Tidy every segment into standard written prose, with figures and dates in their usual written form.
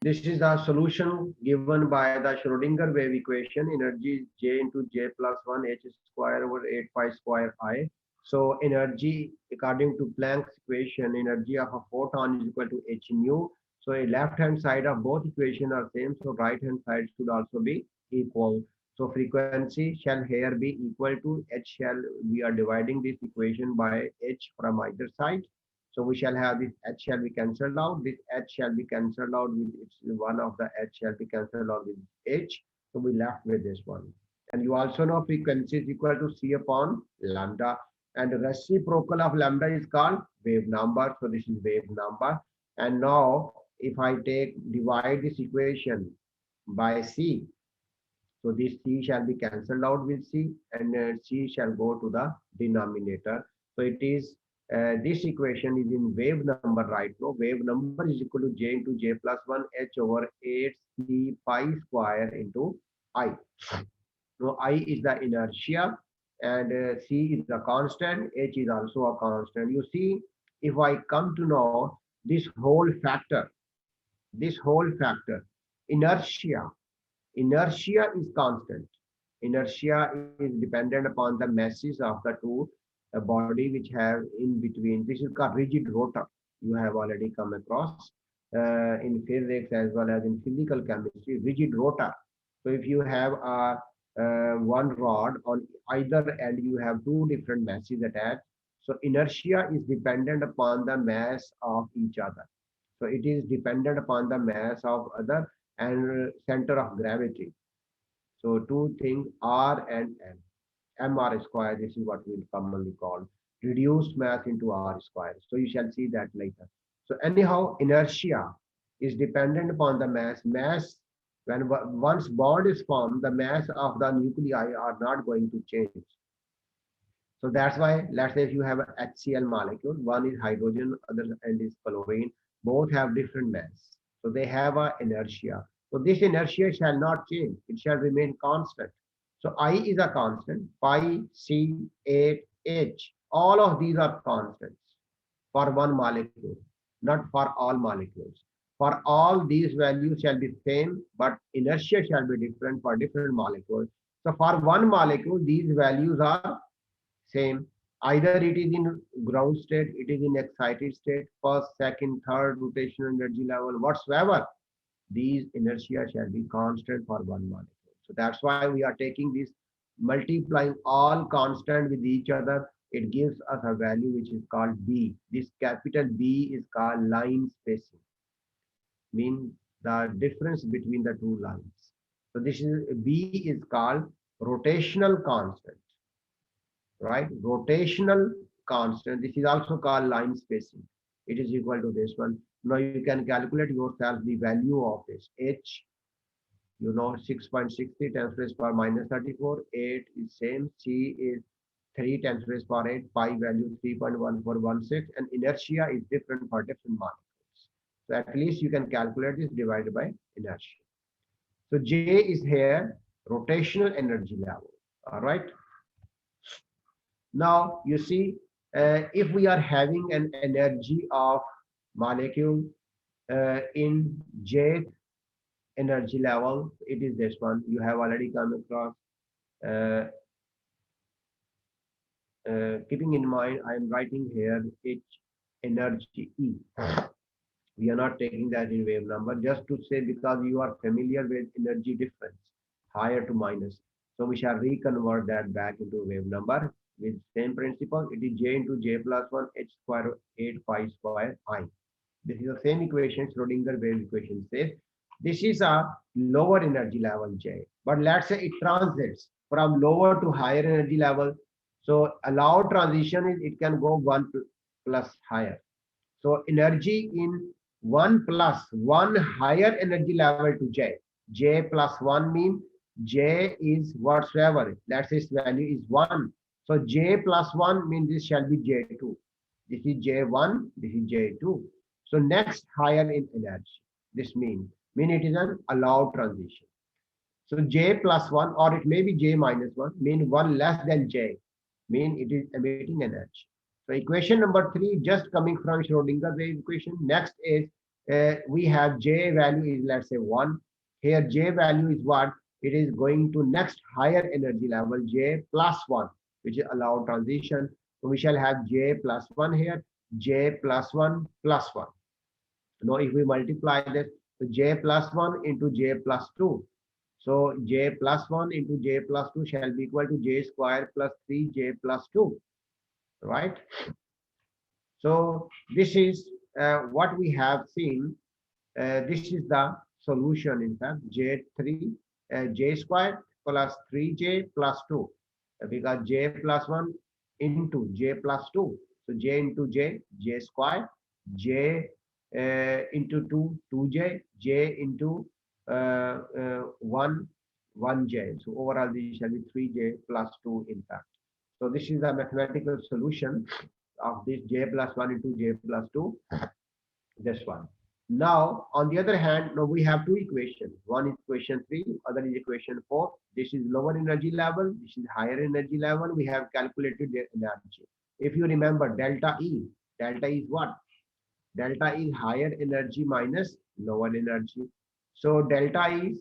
This is the solution given by the Schrodinger wave equation. Energy is J into J plus 1 H square over 8 pi square I. So energy, according to Planck's equation, energy of a photon is equal to H nu. So a left hand side of both equations are same. So right hand side should also be equal. So frequency shall here be equal to H shall, we are dividing this equation by H from either side. So we shall have this H shall be cancelled out. This H shall be cancelled out with it's one of the H shall be cancelled out with H. So we left with this one. And you also know frequency is equal to C upon lambda. And the reciprocal of lambda is called wave number. So this is wave number. And now if I take divide this equation by C, so this C shall be cancelled out with C and C shall go to the denominator. So it is this equation is in wave number right now. Wave number is equal to J into J plus 1 H over 8 C pi square into I. So I is the inertia and C is the constant, H is also a constant. You see, if I come to know this whole factor, inertia, inertia is constant. Inertia is dependent upon the masses of the two body which have in between. This is called rigid rotor. You have already come across in physics as well as in physical chemistry, rigid rotor. So if you have a one rod on either end, you have two different masses attached. So inertia is dependent upon the mass of each other. So it is dependent upon the mass of other and center of gravity. So two things R and M. MR square, this is what we'll commonly call reduced mass into R square. So you shall see that later. So anyhow, inertia is dependent upon the mass. Mass, when once bond is formed, the mass of the nuclei are not going to change. So that's why, let's say if you have a HCl molecule, one is hydrogen, other end is chlorine, both have different mass. So they have a inertia. So this inertia shall not change. It shall remain constant. So I is a constant, pi, C, 8, H. All of these are constants for one molecule, not for all molecules. For all these values shall be same, but inertia shall be different for different molecules. So for one molecule, these values are same. Either it is in ground state, it is in excited state, first, second, third rotational energy level, whatsoever. These inertia shall be constant for one molecule. So that's why we are taking this, multiplying all constant with each other. It gives us a value which is called B. This capital B is called line spacing, mean the difference between the two lines. So this is B is called rotational constant, right? Rotational constant. This is also called line spacing. It is equal to this one. Now you can calculate yourself the value of this. H, you know, 6.60 10 raised power minus 34. 8 is same. C is 3 10 raised power 8. Pi value 3.1416. And inertia is different for different molecules. So at least you can calculate this divided by inertia. So J is here, rotational energy level. All right. Now you see, if we are having an energy of molecule in J energy level, it is this one. You have already come across. Uh, Keeping in mind, I am writing here H energy E. We are not taking that in wave number just to say because you are familiar with energy difference, higher to minus. So we shall reconvert that back into wave number with same principle. It is J into J plus 1 H square 8 pi square I. This is the same equation Schrodinger wave equation says. This is a lower energy level J, but let's say it transits from lower to higher energy level. So allowed transition is it can go 1 plus higher. So energy in 1 plus 1 higher energy level to J. J plus 1 mean J is whatsoever. Let's say its value is 1. So J plus 1 means this shall be J2. This is J1, this is J2. So next higher in energy. This mean it is an allowed transition. So J plus 1 or it may be J minus 1 mean 1 less than J mean it is emitting energy. So equation number 3 just coming from Schrodinger wave equation. Next is we have J value is, let's say, 1. Here J value is what? It is going to next higher energy level, J plus 1, which is allowed transition. So we shall have J plus 1 here, J plus 1 plus 1. Now if we multiply this, so J plus 1 into J plus 2. So J plus 1 into J plus 2 shall be equal to J square plus 3J plus 2, right? So this is what we have seen. This is the solution, in fact, J3, J square plus 3J plus 2. We got J plus 1 into J plus 2. So J into J, J square, J into 2, 2J, J into 1, 1J. So overall, this shall be 3J plus 2, in fact. So this is the mathematical solution of this J plus 1 into J plus 2, this one. Now, on the other hand, now we have two equations. One is equation 3, other is equation 4. This is lower energy level, this is higher energy level. We have calculated their energy. If you remember delta E is what? Delta is higher energy minus lower energy. So delta is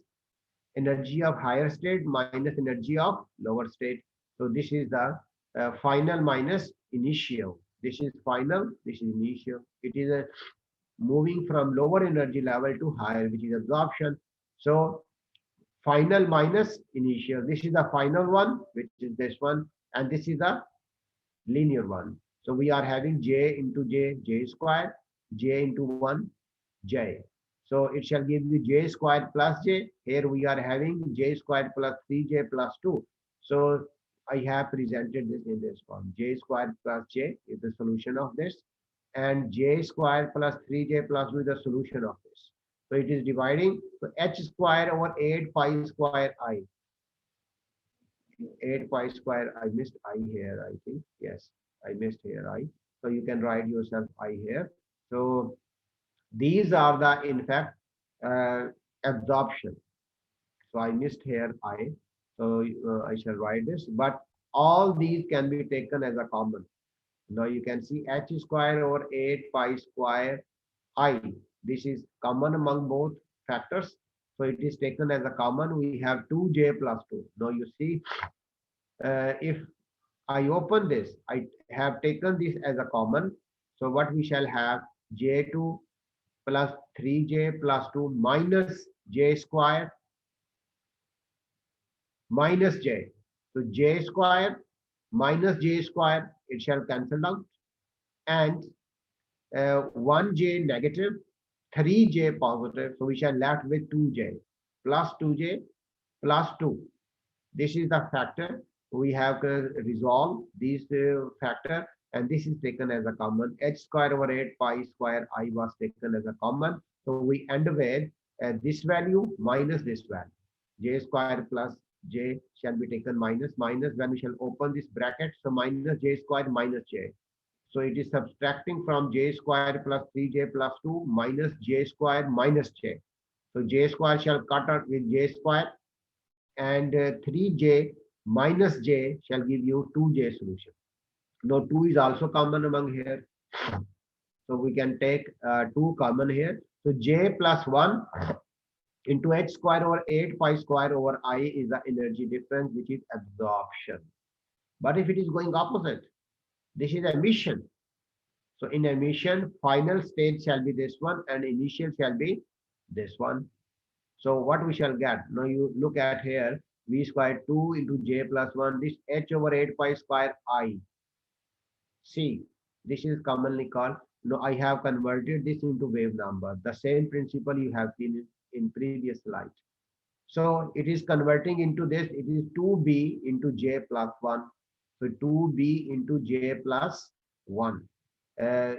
energy of higher state minus energy of lower state. So this is the final minus initial. This is final, this is initial. It is a moving from lower energy level to higher, which is absorption. So final minus initial. This is the final one, which is this one, and this is the linear one. So we are having J into J, J square, J into 1, J. So it shall give you J squared plus J. Here we are having J squared plus 3J plus 2. So I have presented this in this form. J squared plus J is the solution of this, and J squared plus 3J plus 2 is the solution of this. So it is dividing. So H square over 8 pi square I. 8 pi square, I missed I here, I think. Yes, I missed here I. So you can write yourself I here. So these are the, in fact, absorption. So I missed here I. So I shall write this, but all these can be taken as a common. Now you can see H square over 8 pi square I. This is common among both factors. So it is taken as a common. We have 2J plus 2. Now you see, if I open this, I have taken this as a common. So what we shall have, J2 plus 3J plus 2 minus J square minus J. So J square minus J square, it shall cancel out. And 1J negative, 3J positive. So we shall left with 2J plus 2J plus 2. This is the factor. We have to resolve this factor, and this is taken as a common. H square over 8 pi square I was taken as a common. So we end with this value minus this value. J square plus J shall be taken minus when we shall open this bracket. So minus J square minus J. So it is subtracting from J square plus 3J plus 2 minus J square minus J. So J square shall cut out with J square, and 3J minus J shall give you 2J solution. Now 2 is also common among here. So we can take 2 common here. So J plus 1 into H square over 8 pi square over I is the energy difference, which is absorption. But if it is going opposite, this is emission. So in emission, final state shall be this one and initial shall be this one. So what we shall get? Now you look at here, V square 2 into J plus 1, this H over 8 pi square I. See, this is commonly called, no, I have converted this into wave number. The same principle you have seen in previous slide. So it is converting into this, it is 2B into J plus 1. So 2B into J plus 1.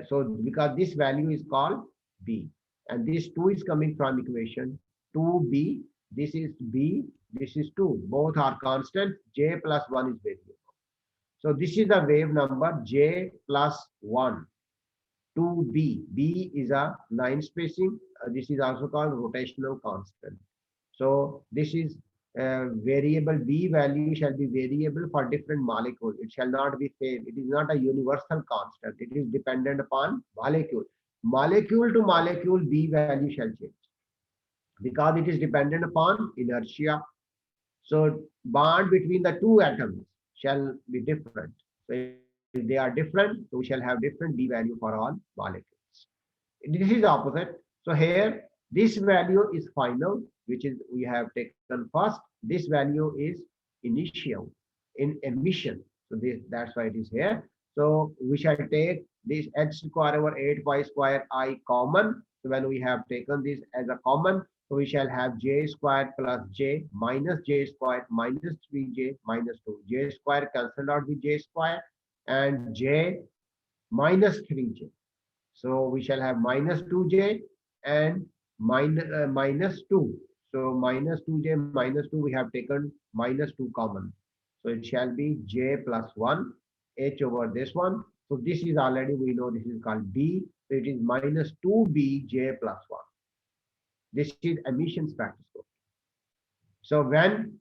So because this value is called B, and this 2 is coming from equation 2B, this is B, this is 2. Both are constant, J plus 1 is variable. So this is the wave number J plus 1. 2B. B is a line spacing. This is also called rotational constant. So this is variable. B value shall be variable for different molecules. It shall not be same. It is not a universal constant. It is dependent upon molecule. molecule to molecule B value shall change because it is dependent upon inertia. So bond between the two atoms shall be different. So if they are different, so we shall have different B value for all molecules. This is opposite. So here, this value is final, which is we have taken first. This value is initial in emission. So that's why it is here. So we shall take this h square over 8 pi square I common. So when we have taken this as a common, so we shall have j square plus j minus j square minus 3j minus 2. J square cancelled out with j square and j minus 3j. So we shall have minus 2j and minus 2. So minus 2j minus 2, we have taken minus 2 common. So it shall be j plus 1 h over this one. So this is already, we know this is called B. So it is minus 2b j plus 1. This is emission spectroscopy. So when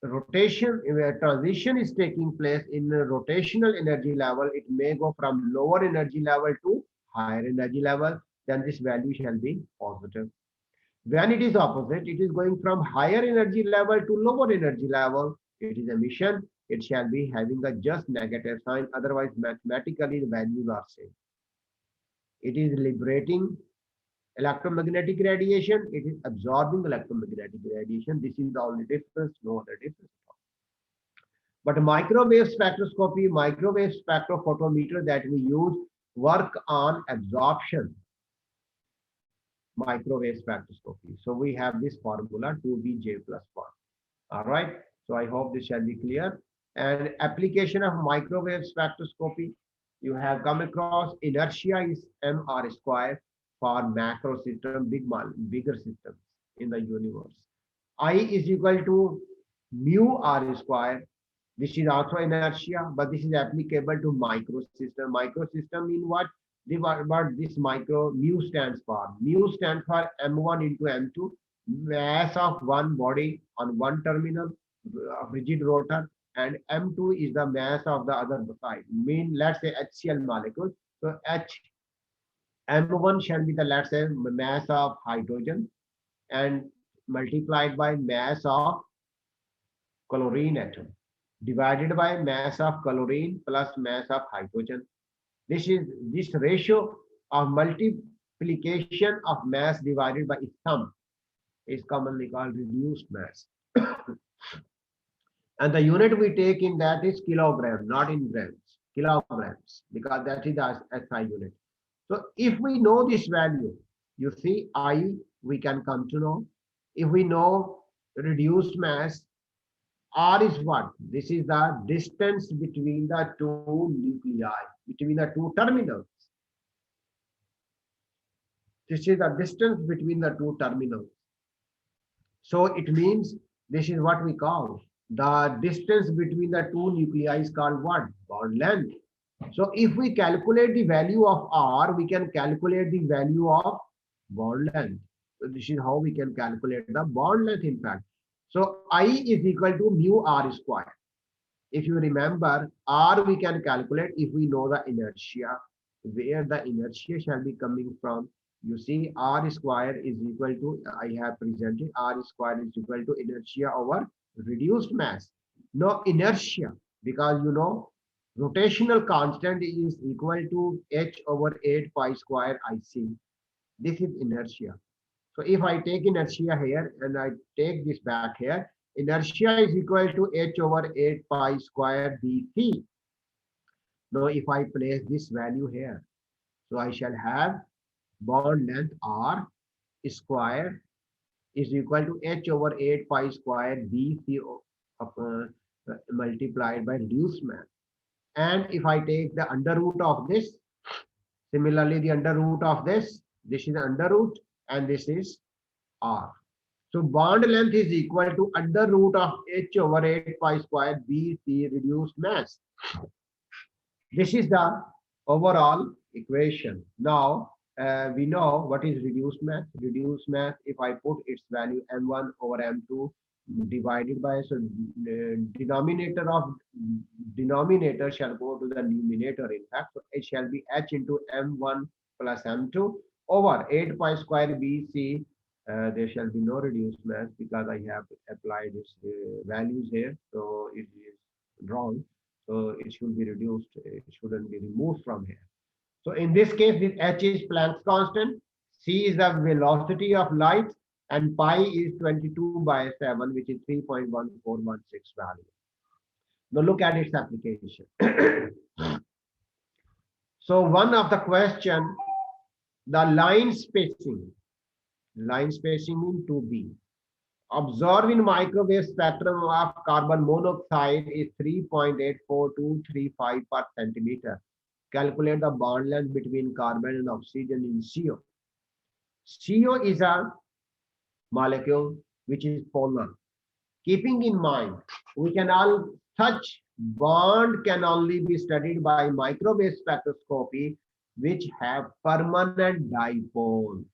rotation transition is taking place in a rotational energy level, it may go from lower energy level to higher energy level, then this value shall be positive. When it is opposite, it is going from higher energy level to lower energy level, it is emission, it shall be having a just negative sign, otherwise mathematically the values are same. It is liberating electromagnetic radiation, it is absorbing electromagnetic radiation. This is the only difference, no other difference. But microwave spectroscopy, microwave spectrophotometer that we use work on absorption. Microwave spectroscopy. So we have this formula 2bj plus 1. All right. So I hope this shall be clear. And application of microwave spectroscopy, you have come across inertia is mr square for macro system, bigger systems in the universe. I is equal to mu r square. This is also inertia, but this is applicable to microsystem. Microsystem mean what? What this micro mu stands for? Mu stands for m1 into m2, mass of one body on one terminal, rigid rotor, and m2 is the mass of the other side. Mean, let's say HCl molecule. So H m1 shall be the, let's say, mass of hydrogen and multiplied by mass of chlorine atom divided by mass of chlorine plus mass of hydrogen. This ratio of multiplication of mass divided by sum is commonly called reduced mass. And the unit we take in that is kilogram, not in grams, kilograms, because that is the SI unit. So if we know this value, you see I, we can come to know. If we know reduced mass, R is what? This is the distance between the two nuclei, between the two terminals. This is the distance between the two terminals. So it means this is what we call the distance between the two nuclei is called what? Bond length. So if we calculate the value of R, we can calculate the value of bond length. So this is how we can calculate the bond length impact. So I is equal to mu R square. If you remember, R we can calculate if we know the inertia, where the inertia shall be coming from. You see, R square is equal to, I have presented, R square is equal to inertia over reduced mass. No inertia, because you know, rotational constant is equal to h over 8 pi square IC. This is inertia. So if I take inertia here and I take this back here, inertia is equal to h over 8 pi square dt. Now if I place this value here, so I shall have bond length R square is equal to h over 8 pi square bc multiplied by reduced mass. And if I take the under root of this, similarly the under root of this is under root and this is R. So bond length is equal to under root of h over 8 pi square bc reduced mass. This is the overall equation. Now we know what is reduced mass. Reduced mass, if I put its value m1 over m2, divided by, so denominator shall go to the numerator, in fact. So it shall be h into m1 plus m2 over 8 pi square bc. There shall be no reduced mass because I have applied its values here, so it is wrong. So it should be reduced, it shouldn't be removed from here. So in this case, this h is Planck's constant, c is the velocity of light, and pi is 22 by 7, which is 3.1416 value. Now look at its application. So one of the question, the line spacing in 2b. Observed in microwave spectrum of carbon monoxide is 3.84235 per centimeter. Calculate the bond length between carbon and oxygen in CO. CO is a molecule which is polar. Keeping in mind, we can all such bond can only be studied by microwave spectroscopy, which have permanent dipole.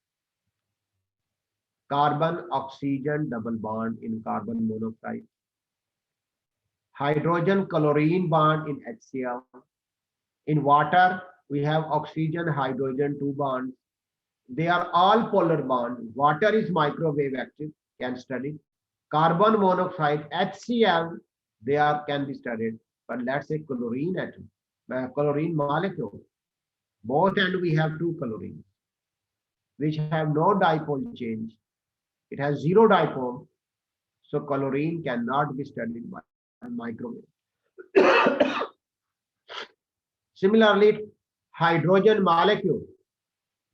Carbon oxygen double bond in carbon monoxide. Hydrogen chlorine bond in HCl. In water, we have oxygen hydrogen two bonds. They are all polar bond. Water is microwave active, can study. Carbon monoxide, HCl, they are can be studied. But let's say chlorine atom, chlorine molecule. Both end we have two chlorines, which have no dipole change. It has zero dipole. So chlorine cannot be studied by microwave. Similarly, hydrogen molecule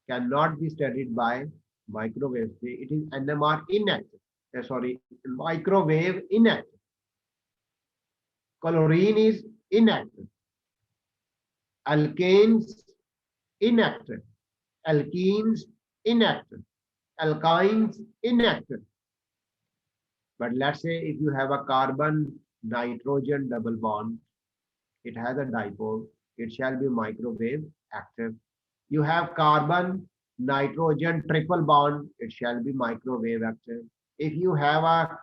cannot be studied by microwave. It is NMR inactive. Sorry, microwave inactive. Chlorine is inactive. Alkanes inactive. Alkenes inactive. Alkynes inactive. But let's say if you have a carbon nitrogen double bond, it has a dipole, it shall be microwave active. You have carbon nitrogen triple bond, it shall be microwave active. If you have a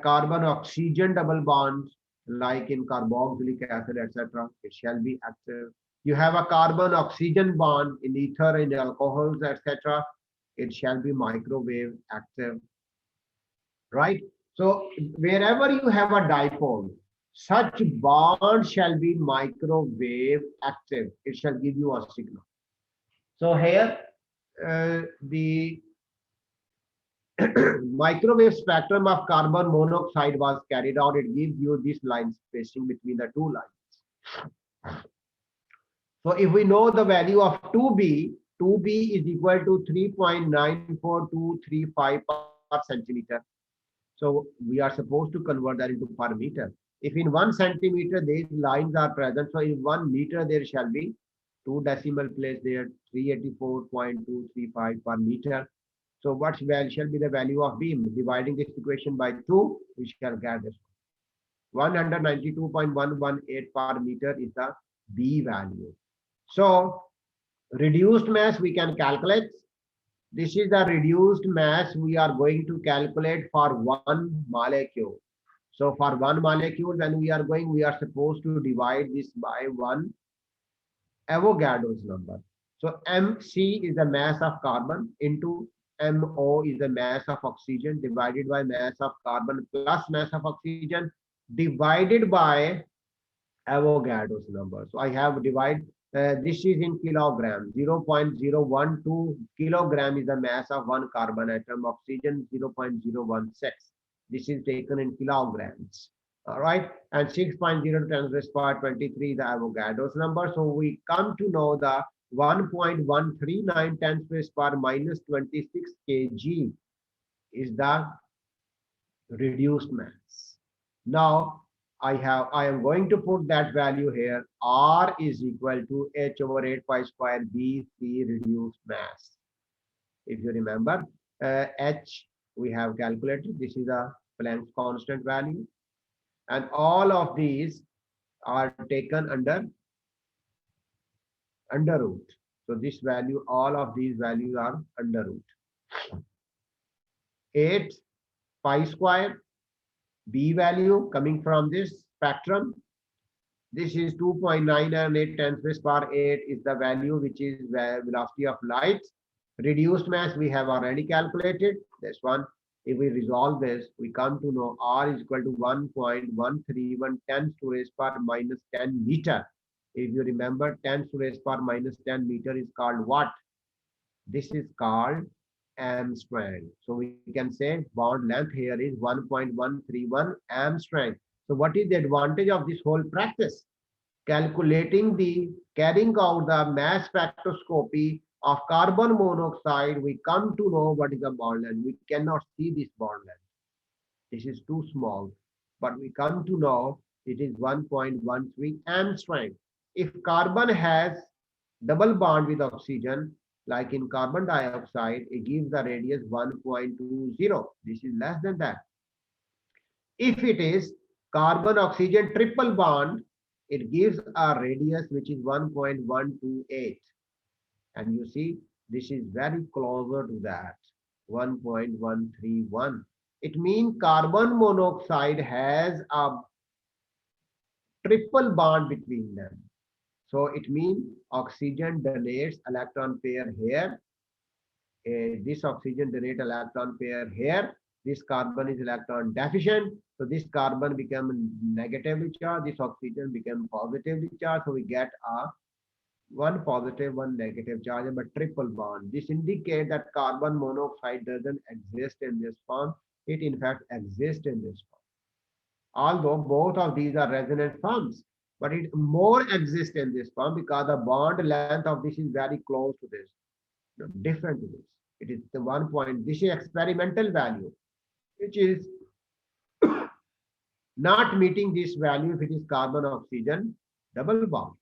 carbon oxygen double bond, like in carboxylic acid, etc., it shall be active. You have a carbon oxygen bond in ether, in alcohols, etc., it shall be microwave active, right? So wherever you have a dipole, such bond shall be microwave active. It shall give you a signal. So here, the microwave spectrum of carbon monoxide was carried out. It gives you this line spacing between the two lines. So if we know the value of 2b, 2b is equal to 3.94235 per centimeter. So we are supposed to convert that into per meter. If in 1 centimeter these lines are present, so in 1 meter there shall be 2 decimal place there, 384.235 per meter. So what shall be the value of beam? Dividing this equation by 2, we shall get this. 192.118 per meter is the B value. So reduced mass we can calculate. This is the reduced mass we are going to calculate for one molecule. So for one molecule, when we are supposed to divide this by 1 Avogadro's number. So mc is the mass of carbon into mo is the mass of oxygen divided by mass of carbon plus mass of oxygen divided by Avogadro's number. So I have divided. This is in kilogram. 0.012 kilogram is the mass of one carbon atom. Oxygen 0.016. This is taken in kilograms. All right, and 6.0 10 raised to 23 the Avogadro's number. So we come to know the 1.139 10 raised to minus 26 kg is the reduced mass. Now I am going to put that value here. R is equal to h over 8 pi square BC reduced mass. If you remember, h we have calculated. This is a Planck's constant value. And all of these are taken under root. So this value, all of these values are under root. 8 pi square B value coming from this spectrum. This is 2.998 10 raised power 8 is the value which is velocity of light. Reduced mass we have already calculated. This one, if we resolve this, we come to know R is equal to 1.131 10 to raise power minus 10 meter. If you remember, 10 to raise power minus 10 meter is called what? This is called Armstrong. So we can say bond length here is 1.131 Armstrong. So what is the advantage of this whole practice? Calculating the carrying out the mass spectroscopy of carbon monoxide, we come to know what is the bond length. We cannot see this bond length. This is too small, but we come to know it is 1.13 Armstrong. If carbon has double bond with oxygen, like in carbon dioxide, it gives the radius 1.20. This is less than that. If it is carbon oxygen triple bond, it gives a radius which is 1.128. And you see, this is very closer to that, 1.131. It means carbon monoxide has a triple bond between them. So it means oxygen donates electron pair here. This oxygen donates electron pair here. This carbon is electron deficient. So this carbon become negatively charged. This oxygen become positively charged. So we get a one positive, one negative charge, but triple bond. This indicates that carbon monoxide doesn't exist in this form. It in fact exists in this form. Although both of these are resonant forms, but it more exists in this form because the bond length of this is very close to this, different to this. It is the 1 point. This is experimental value, which is not meeting this value if it is carbon oxygen double bond.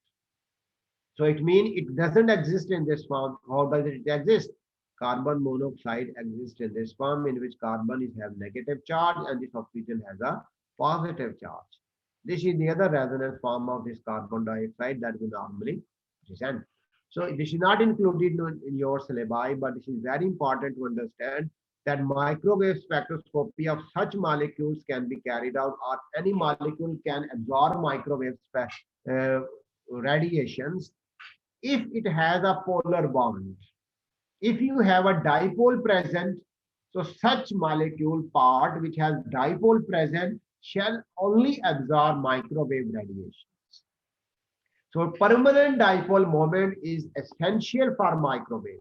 So it means it doesn't exist in this form. How does it exist? Carbon monoxide exists in this form in which carbon is have negative charge and this oxygen has a positive charge. This is the other resonance form of this carbon dioxide that we normally present. So this is not included in your syllabi, but this is very important to understand that microwave spectroscopy of such molecules can be carried out, or any molecule can absorb microwave radiations if it has a polar bond. If you have a dipole present, so such molecule part which has dipole present shall only absorb microwave radiations. So permanent dipole moment is essential for microwave.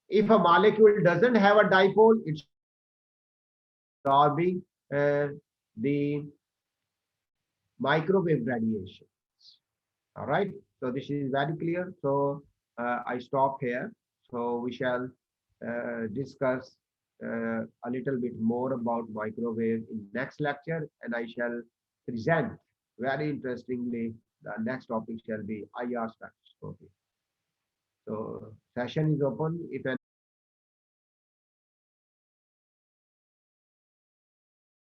If a molecule doesn't have a dipole, it's absorbing the microwave radiations. All right. So this is very clear. So I stop here. So we shall discuss a little bit more about microwave in next lecture, and I shall present very interestingly the next topic shall be IR spectroscopy. So session is open. If